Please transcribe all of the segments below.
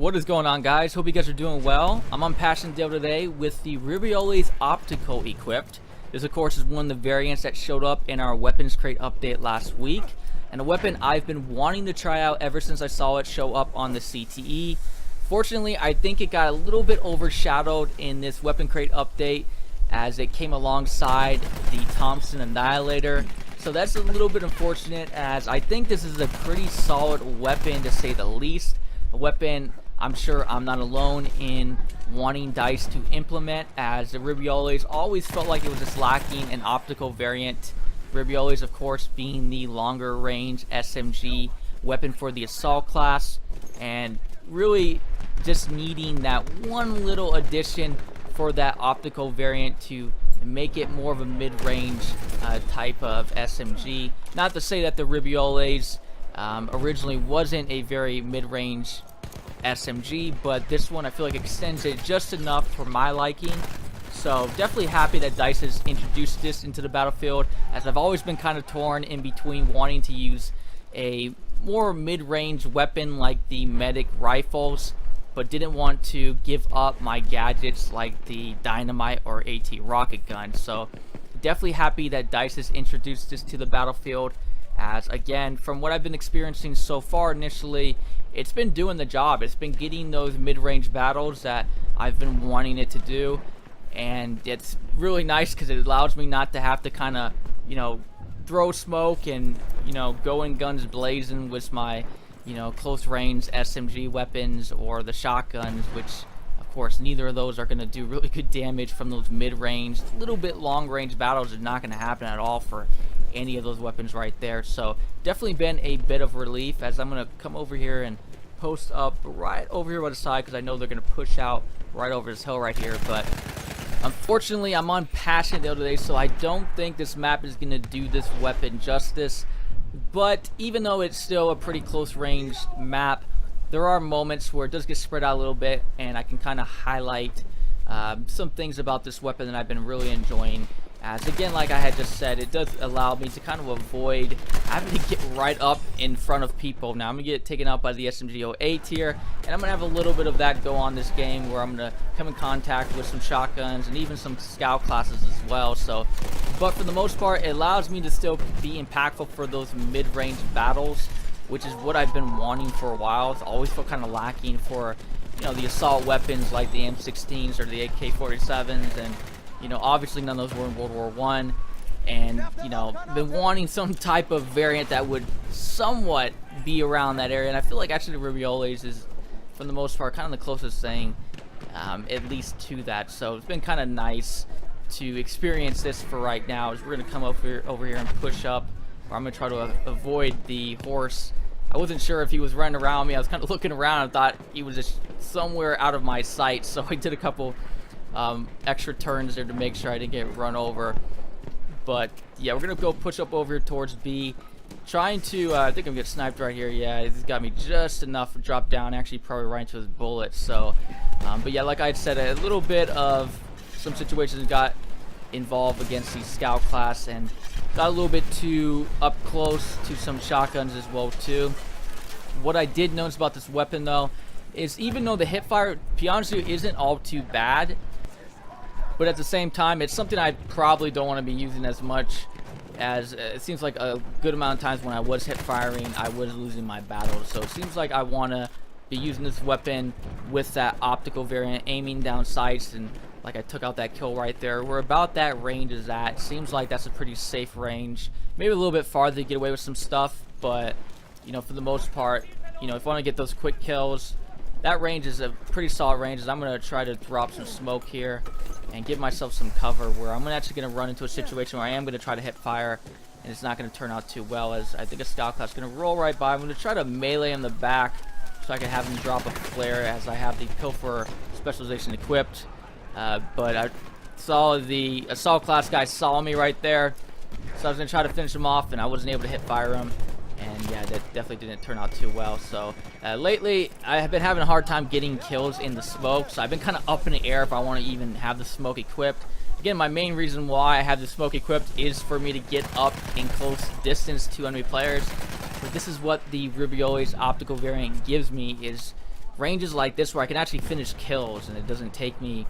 What is going on, guys? Hope you guys are doing well. I'm on Passion Dale today with the Ribeyrolles Optical equipped. This, of course, is one of the variants that showed up in our weapons crate update last week, and a weapon I've been wanting to try out ever since I saw it show up on the CTE. Fortunately, I think it got a little bit overshadowed in this weapon crate update as it came alongside the Thompson Annihilator. So that's a little bit unfortunate, as I think this is a pretty solid weapon, to say the least. A weapon I'm sure I'm not alone in wanting DICE to implement, as the Ribeyrolles always felt like it was just lacking an optical variant. Ribeyrolles, of course, being the longer range SMG weapon for the assault class, and really just needing that one little addition for that optical variant to make it more of a mid-range type of SMG. Not to say that the Ribeyrolles originally wasn't a very mid-range SMG, but this one I feel like extends it just enough for my liking. So definitely happy that DICE has introduced this into the battlefield, as I've always been kind of torn in between wanting to use a more mid-range weapon like the medic rifles, but didn't want to give up my gadgets like the dynamite or AT rocket gun. So definitely happy that DICE has introduced this to the battlefield, as again, from what I've been experiencing so far initially, it's been doing the job. It's been getting those mid-range battles that I've been wanting it to do, and it's really nice because it allows me not to have to kind of, throw smoke and, go in guns blazing with my, close range SMG weapons or the shotguns, which of course neither of those are going to do really good damage from those mid-range. Little bit long-range battles is not going to happen at all for any of those weapons right there. So definitely been a bit of relief, as I'm going to come over here and post up right over here by the side, because I know they're going to push out right over this hill right here. But unfortunately, I'm on Passion Dale today, so I don't think this map is going to do this weapon justice. But even though it's still a pretty close range map, there are moments where it does get spread out a little bit, and I can kind of highlight some things about this weapon that I've been really enjoying. As again, like I had just said, it does allow me to kind of avoid having to get right up in front of people. Now I'm going to get taken out by the SMG-08 here, and I'm going to have a little bit of that go on this game, where I'm going to come in contact with some shotguns and even some scout classes as well. So, but for the most part, it allows me to still be impactful for those mid-range battles, which is what I've been wanting for a while. It's always felt kind of lacking for, the assault weapons like the M16s or the AK-47s, and obviously none of those were in World War I, and, been wanting some type of variant that would somewhat be around that area. And I feel like actually the Ribeyrolles is, for the most part, kind of the closest thing, at least to that. So it's been kind of nice to experience this for right now, as we're going to come over here and push up, or I'm going to try to avoid the horse. I wasn't sure if he was running around me. I was kind of looking around and thought he was just somewhere out of my sight, so I did a couple extra turns there to make sure I didn't get run over. But yeah, we're gonna go push up over here towards B, trying to I think I'm getting sniped right here. Yeah, he's got me just enough to drop down, actually probably right into his bullet. So but yeah, like I said, a little bit of some situations got involved against the scout class, and got a little bit too up close to some shotguns as well too. What I did notice about this weapon though is, even though the hip fire, to be honest with you, isn't all too bad, but at the same time, it's something I probably don't want to be using as much, as it seems like a good amount of times when I was hip firing, I was losing my battles. So it seems like I want to be using this weapon with that optical variant, aiming down sights, and like I took out that kill right there. Where about that range is at, seems like that's a pretty safe range. Maybe a little bit farther to get away with some stuff, but for the most part, if I want to get those quick kills, that range is a pretty solid range. As I'm going to try to drop some smoke here and give myself some cover, where I'm actually going to run into a situation where I am going to try to hip fire, and it's not going to turn out too well, as I think a scout class is going to roll right by. I'm going to try to melee in the back so I can have him drop a flare, as I have the pilfer specialization equipped. But I saw the assault class guy saw me right there, so I was going to try to finish him off, and I wasn't able to hip fire him. And yeah, that definitely didn't turn out too well. So lately, I have been having a hard time getting kills in the smoke. So I've been kind of up in the air if I want to even have the smoke equipped. Again, my main reason why I have the smoke equipped is for me to get up in close distance to enemy players. But this is what the Ribeyrolles optical variant gives me, is ranges like this where I can actually finish kills and it doesn't take me,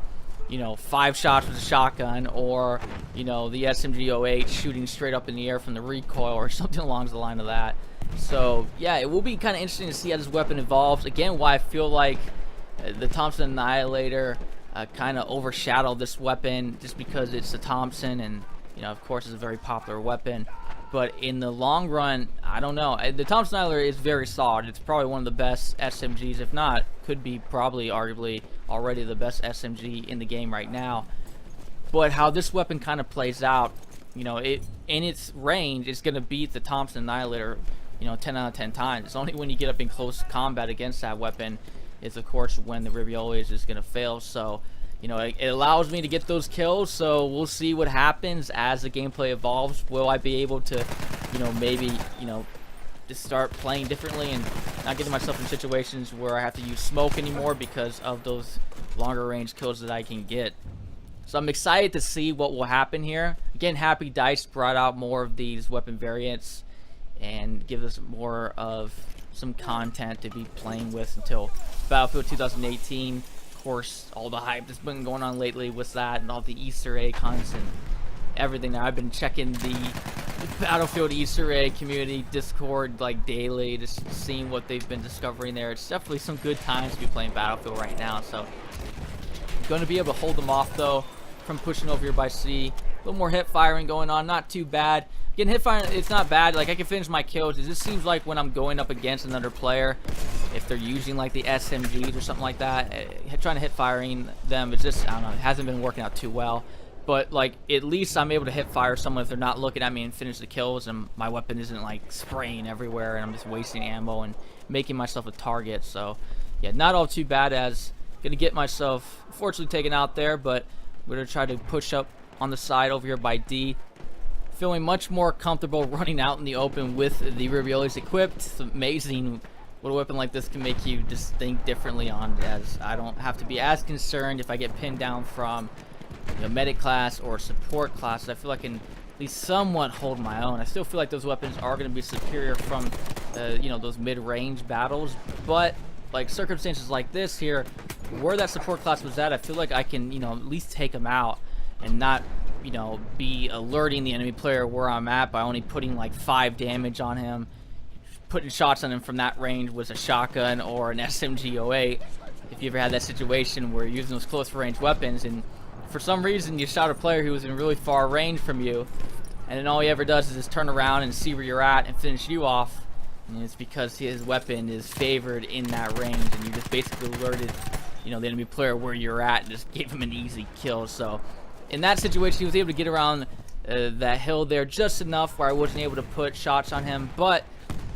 you know, 5 shots with a shotgun, or, you know, the SMG-08 shooting straight up in the air from the recoil or something along the line of that. So yeah, it will be kind of interesting to see how this weapon evolves. Again, why I feel like the Thompson Annihilator kind of overshadowed this weapon just because it's the Thompson, and you know, of course, it's a very popular weapon. But in the long run, I don't know. The Thompson Annihilator is very solid. It's probably one of the best SMGs, if not, could be probably arguably already the best SMG in the game right now. But how this weapon kind of plays out, you know, it in its range, it's going to beat the Thompson Annihilator, you know, 10 out of 10 times. It's only when you get up in close combat against that weapon is, of course, when the Ribeyrolles is going to fail. So, you know, it allows me to get those kills, so we'll see what happens as the gameplay evolves. Will I be able to, you know, maybe, you know, just start playing differently and not getting myself in situations where I have to use smoke anymore because of those longer range kills that I can get. So I'm excited to see what will happen here. Again, happy DICE brought out more of these weapon variants and give us more of some content to be playing with until Battlefield 2018. Of course, all the hype that's been going on lately with that and all the Easter egg hunts and everything. Now, I've been checking the Battlefield Easter egg community Discord like daily, just seeing what they've been discovering there. It's definitely some good times to be playing Battlefield right now. So I'm going to be able to hold them off though from pushing over here by C. A little more hip firing going on, not too bad. Again, hip firing, it's not bad. Like, I can finish my kills. It just seems like when I'm going up against another player, if they're using like the SMGs or something like that, trying to hit firing them, it's just, I don't know, it hasn't been working out too well. But like, at least I'm able to hip fire someone if they're not looking at me and finish the kills, and my weapon isn't like spraying everywhere and I'm just wasting ammo and making myself a target. So yeah, not all too bad. As gonna get myself unfortunately taken out there, but we're gonna try to push up on the side over here by D. Feeling much more comfortable running out in the open with the Ribeyrolles equipped. It's amazing what a weapon like this can make you just think differently on, as I don't have to be as concerned if I get pinned down from, you know, medic class or support class. I feel like I can at least somewhat hold my own. I still feel like those weapons are going to be superior from, you know, those mid-range battles, but like circumstances like this here, where that support class was at, I feel like I can, you know, at least take them out and not, you know, be alerting the enemy player where I'm at by only putting like 5 damage on him. Putting shots on him from that range with a shotgun or an SMG-08. If you ever had that situation where you're using those close range weapons and for some reason you shot a player who was in really far range from you, and then all he ever does is just turn around and see where you're at and finish you off, and it's because his weapon is favored in that range, and you just basically alerted, you know, the enemy player where you're at and just gave him an easy kill. So in that situation, he was able to get around that hill there just enough where I wasn't able to put shots on him. But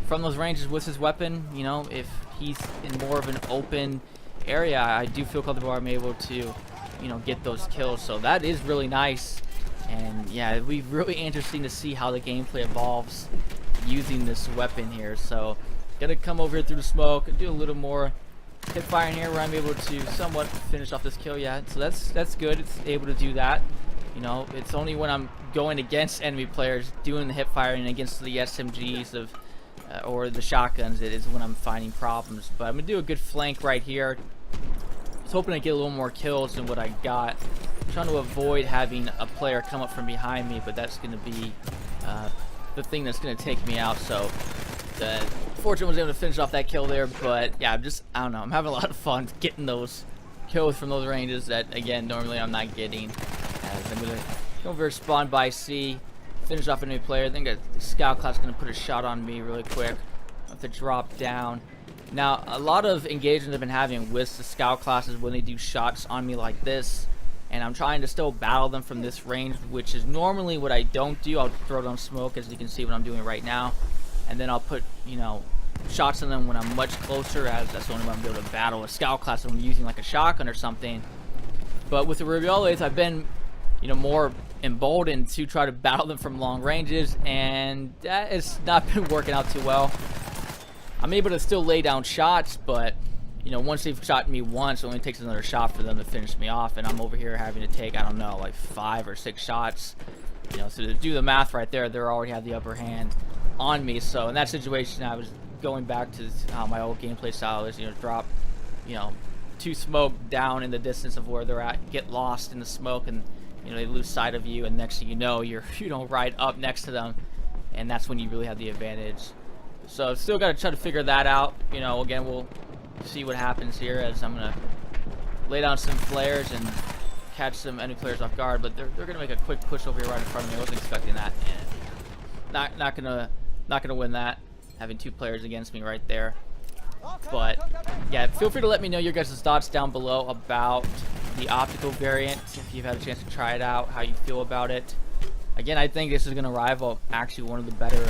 from those ranges with his weapon, you know, if he's in more of an open area, I do feel comfortable I'm able to, you know, get those kills. So that is really nice. And yeah, it'll be really interesting to see how the gameplay evolves using this weapon here. So gonna come over here through the smoke and do a little more hip firing here where I'm able to somewhat finish off this kill. Yeah, so that's good. It's able to do that. You know, it's only when I'm going against enemy players doing the hip firing against the SMGs of or the shotguns, it is when I'm finding problems. But I'm gonna do a good flank right here. I was hoping to get a little more kills than what I got. I'm trying to avoid having a player come up from behind me, but that's gonna be the thing that's gonna take me out. So fortunately was able to finish off that kill there. But yeah, I don't know, I'm having a lot of fun getting those kills from those ranges that, again, normally I'm not getting. As I'm gonna go over spawn by C, finish off a new player. I think a scout class is gonna put a shot on me really quick. I have to drop down. Now, a lot of engagements I've been having with the scout classes when they do shots on me like this, and I'm trying to still battle them from this range, which is normally what I don't do. I'll throw down smoke, as you can see what I'm doing right now, and then I'll put, you know, shots on them when I'm much closer, as that's the only way I'm able to battle a scout class when I'm using like a shotgun or something. But with the Ribeyrolles, I've been, you know, more emboldened to try to battle them from long ranges, and that has not been working out too well. I'm able to still lay down shots, but, you know, once they've shot me once, it only takes another shot for them to finish me off, and I'm over here having to take, I don't know, like 5 or 6 shots. You know, so to do the math right there, they already have the upper hand on me. So in that situation, I was going back to how my old gameplay style is, you know, drop you know, two smoke down in the distance of where they're at, get lost in the smoke, and you know, they lose sight of you, and next thing you know, you're right up next to them, and that's when you really have the advantage. So still got to try to figure that out. You know, again, we'll see what happens here as I'm gonna lay down some flares and catch some enemy players off guard, but they're gonna make a quick push over here right in front of me. I wasn't expecting that, and not gonna win that, having two players against me right there. But yeah, feel free to let me know your guys' thoughts down below about the optical variant, if you've had a chance to try it out, how you feel about it. Again, I think this is gonna rival actually one of the better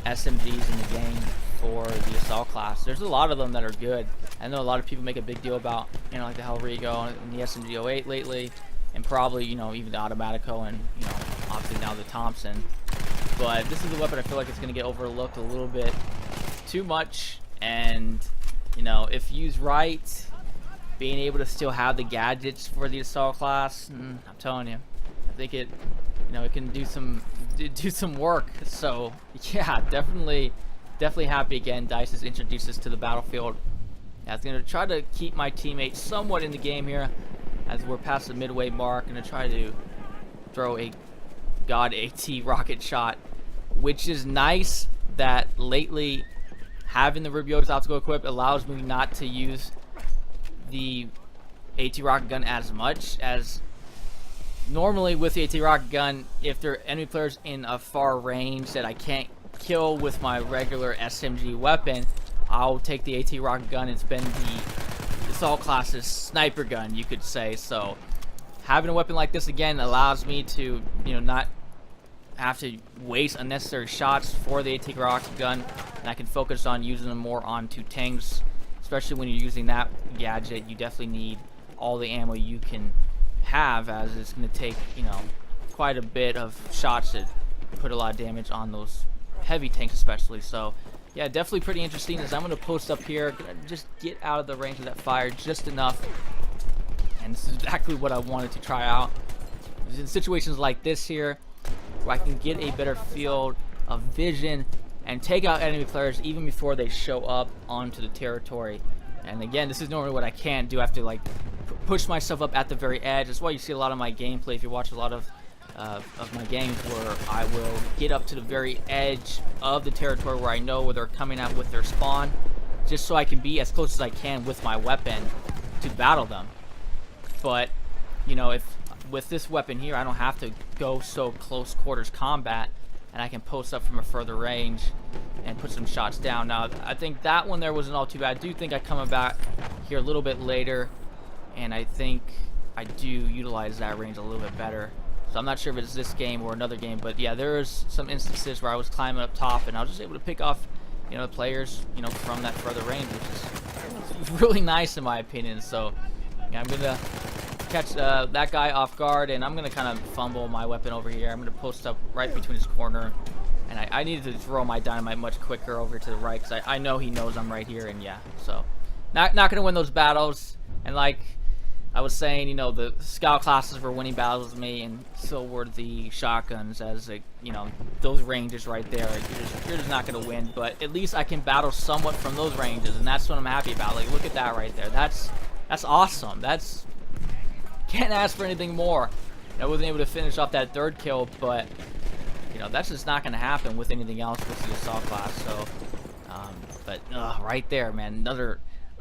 SMGs in the game for the assault class. There's a lot of them that are good. I know a lot of people make a big deal about, you know, like the Hellrigo and the SMG-08 lately, and probably, you know, even the Automatico and, you know, obviously now the Thompson. But this is a weapon I feel like it's going to get overlooked a little bit too much, and, you know, if used right, being able to still have the gadgets for the assault class, I'm telling you, I think it, you know, it can do some work. So yeah, definitely happy again DICE has introduced us to the battlefield. I was going to try to keep my teammates somewhat in the game here as we're past the midway mark. I'm going to try to throw a God AT rocket shot, which is nice that lately having the Ribeyrolles optical equipped allows me not to use the AT rocket gun as much as normally with the AT rocket gun. If there are enemy players in a far range that I can't kill with my regular SMG weapon, I'll take the AT rocket gun. It's been the assault class's sniper gun, you could say. So having a weapon like this again allows me to, you know, not have to waste unnecessary shots for the AT rocket gun, and I can focus on using them more onto tanks. Especially when you're using that gadget, you definitely need all the ammo you can have, as it's going to take, you know, quite a bit of shots to put a lot of damage on those heavy tanks especially. So yeah, definitely pretty interesting. As I'm going to post up here, just get out of the range of that fire just enough, and this is exactly what I wanted to try out. In situations like this here, where I can get a better field of vision and take out enemy players even before they show up onto the territory. And again, this is normally what I can't do. I have to like push myself up at the very edge. That's why you see a lot of my gameplay, if you watch a lot of my games, where I will get up to the very edge of the territory where I know where they're coming out with their spawn, just so I can be as close as I can with my weapon to battle them. But you know, if with this weapon here, I don't have to go so close quarters combat, and I can post up from a further range and put some shots down. Now, I think that one there wasn't all too bad. I do think I come back here a little bit later, and I think I do utilize that range a little bit better. So I'm not sure if it's this game or another game, but yeah, there was some instances where I was climbing up top and I was just able to pick off, you know, the players, you know, from that further range, which is really nice in my opinion. So yeah, I'm gonna catch that guy off guard, and I'm gonna kind of fumble my weapon over here. I'm gonna post up right between his corner, and I needed to throw my dynamite much quicker over to the right, because I know he knows I'm right here. And yeah, so not gonna win those battles. And like I was saying, you know, the scout classes were winning battles with me, and so were the shotguns, as like, you know, those ranges right there, you're just not gonna win. But at least I can battle somewhat from those ranges, and that's what I'm happy about. Like, look at that right there. That's awesome. That's, can't ask for anything more. I wasn't able to finish off that third kill, but you know, that's just not gonna happen with anything else with the assault class. So but right there, man, another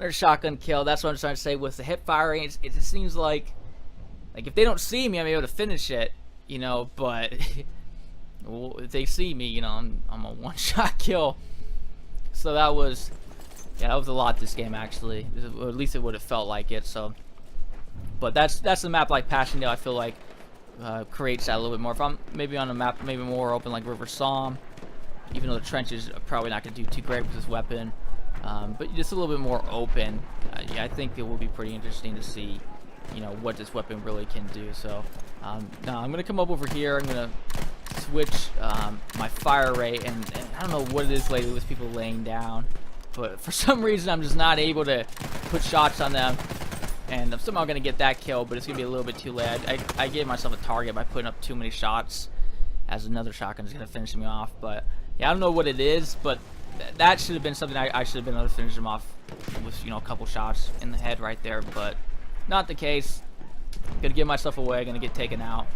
shotgun kill. That's what I'm trying to say. With the hip fire range, it just seems like if they don't see me, I'm able to finish it, you know. But if they see me, you know, I'm a one-shot kill. So that was, yeah, that was a lot this game actually. Or at least it would have felt like it. So, but that's the map like Passchendaele, I feel like creates that a little bit more. If I'm maybe on a map maybe more open like River Somme, even though the trenches are probably not going to do too great with this weapon. But just a little bit more open. Yeah, I think it will be pretty interesting to see, you know, what this weapon really can do. So now I'm gonna come up over here. I'm gonna switch my fire rate, and I don't know what it is lately with people laying down, but for some reason I'm just not able to put shots on them, and I'm somehow gonna get that kill, but it's gonna be a little bit too late. I gave myself a target by putting up too many shots, as another shotgun is gonna finish me off. But yeah, I don't know what it is, but that should have been something I should have been able to finish him off with, you know, a couple shots in the head right there, but not the case. Gonna give myself away, gonna get taken out.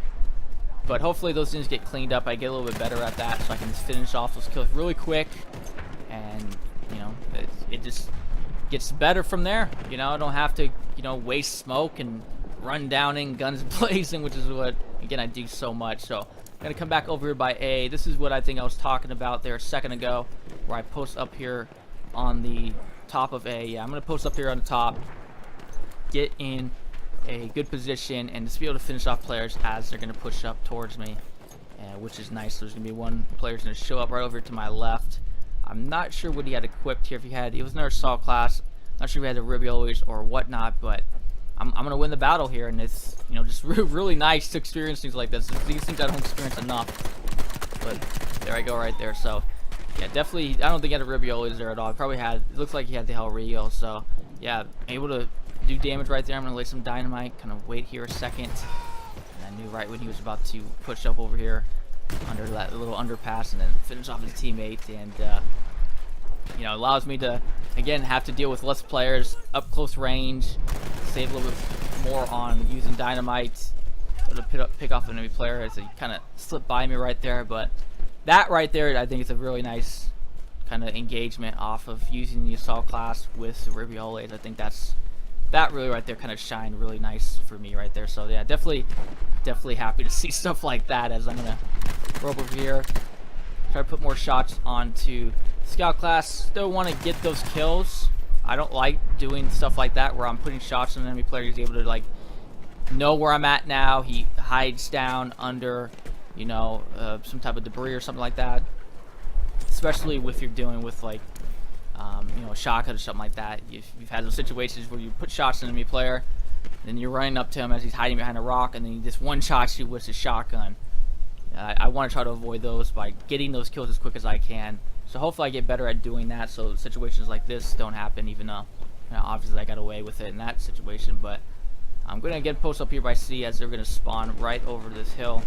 But hopefully those things get cleaned up. I get a little bit better at that, so I can just finish off those kills really quick, and you know, it just gets better from there. You know, I don't have to, you know, waste smoke and run down in guns blazing, which is what, again, I do so much. So I'm gonna come back over here by A. This is what I think I was talking about there a second ago, where I post up here on the top of A. Yeah, I'm gonna post up here on the top, get in a good position, and just be able to finish off players as they're gonna push up towards me, which is nice. So there's gonna be one player's gonna show up right over to my left. I'm not sure what he had equipped here. If he had, it was another assault class. Not sure if he had the Ribeyrolles or whatnot, but I'm gonna win the battle here, and it's, you know, just really nice to experience things like this. These things I don't experience enough, but there I go right there. So yeah, definitely, I don't think he had a Ribeyrolles there at all. He probably had, it looks like he had the Hell Rio. So yeah, able to do damage right there. I'm gonna lay some dynamite, kind of wait here a second, and I knew right when he was about to push up over here under that little underpass and then finish off his teammate, and you know, allows me to again have to deal with less players up close range, save a little bit more on using dynamite to pick off an enemy player as he kind of slipped by me right there. But that right there, I think, is a really nice kind of engagement off of using the assault class with the Ribeyrolles. I think that really right there kind of shined really nice for me right there. So yeah, definitely happy to see stuff like that, as I'm gonna roll over here, try to put more shots onto scout class. Still want to get those kills. I don't like doing stuff like that where I'm putting shots on an enemy player. He's able to like know where I'm at now. He hides down under, you know, some type of debris or something like that. Especially if you're dealing with like you know, a shotgun or something like that. You've had those situations where you put shots on an enemy player, and you're running up to him as he's hiding behind a rock, and then he just one-shots you with his shotgun. I want to try to avoid those by getting those kills as quick as I can. So hopefully I get better at doing that, so situations like this don't happen, even though, you know, obviously I got away with it in that situation. But I'm going to again post up here by C, as they're going to spawn right over this hill,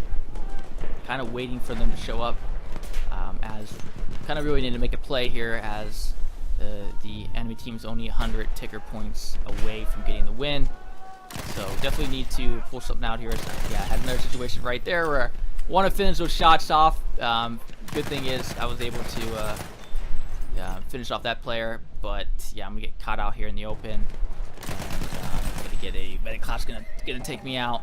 kind of waiting for them to show up, as kind of really need to make a play here, as the enemy team's only 100 ticker points away from getting the win. So definitely need to pull something out here. Yeah, I had another situation right there where I want to finish those shots off. Good thing is I was able to finish off that player, but yeah, I'm gonna get caught out here in the open, and I'm gonna get a medic class gonna take me out.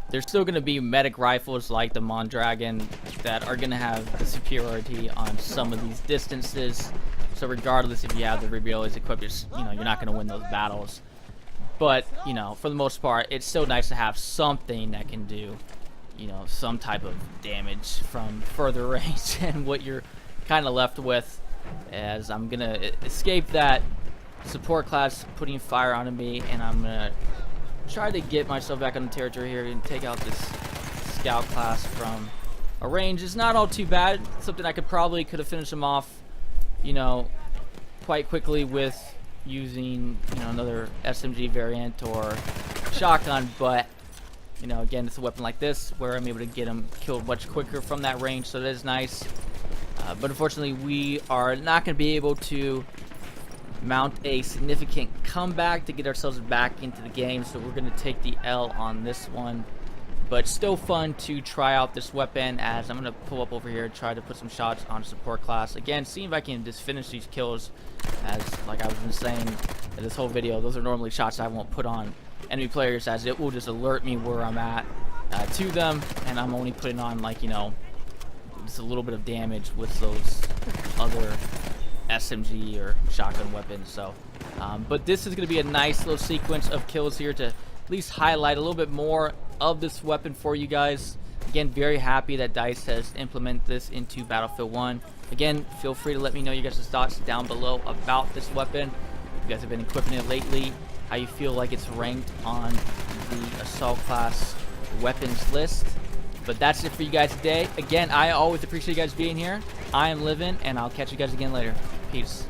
There's still gonna be medic rifles like the Mondragon that are gonna have the superiority on some of these distances. So regardless if you have the Ribeyrolles equipped, you know, you're not gonna win those battles. But you know, for the most part, it's so nice to have something that can do, you know, some type of damage from further range and what you're kind of left with. As I'm gonna escape that support class putting fire onto me, and I'm gonna try to get myself back on the territory here and take out this scout class from a range. It's not all too bad. Something I could have finished him off, you know, quite quickly with using, you know, another SMG variant or shotgun. But you know, again, it's a weapon like this where I'm able to get him killed much quicker from that range, so that is nice. But unfortunately, we are not going to be able to mount a significant comeback to get ourselves back into the game, so we're going to take the L on this one. But still fun to try out this weapon, as I'm going to pull up over here and try to put some shots on support class. Again, see if I can just finish these kills, as like I was saying in this whole video, those are normally shots I won't put on enemy players, as it will just alert me where I'm at to them, and I'm only putting on, like, you know, just a little bit of damage with those other SMG or shotgun weapons. So but this is going to be a nice little sequence of kills here to at least highlight a little bit more of this weapon for you guys. Again, very happy that DICE has implemented this into Battlefield 1. Again, feel free to let me know your guys' thoughts down below about this weapon. If you guys have been equipping it lately, how you feel like it's ranked on the assault class weapons list. But that's it for you guys today. Again, I always appreciate you guys being here. I am Livin', and I'll catch you guys again later. Peace.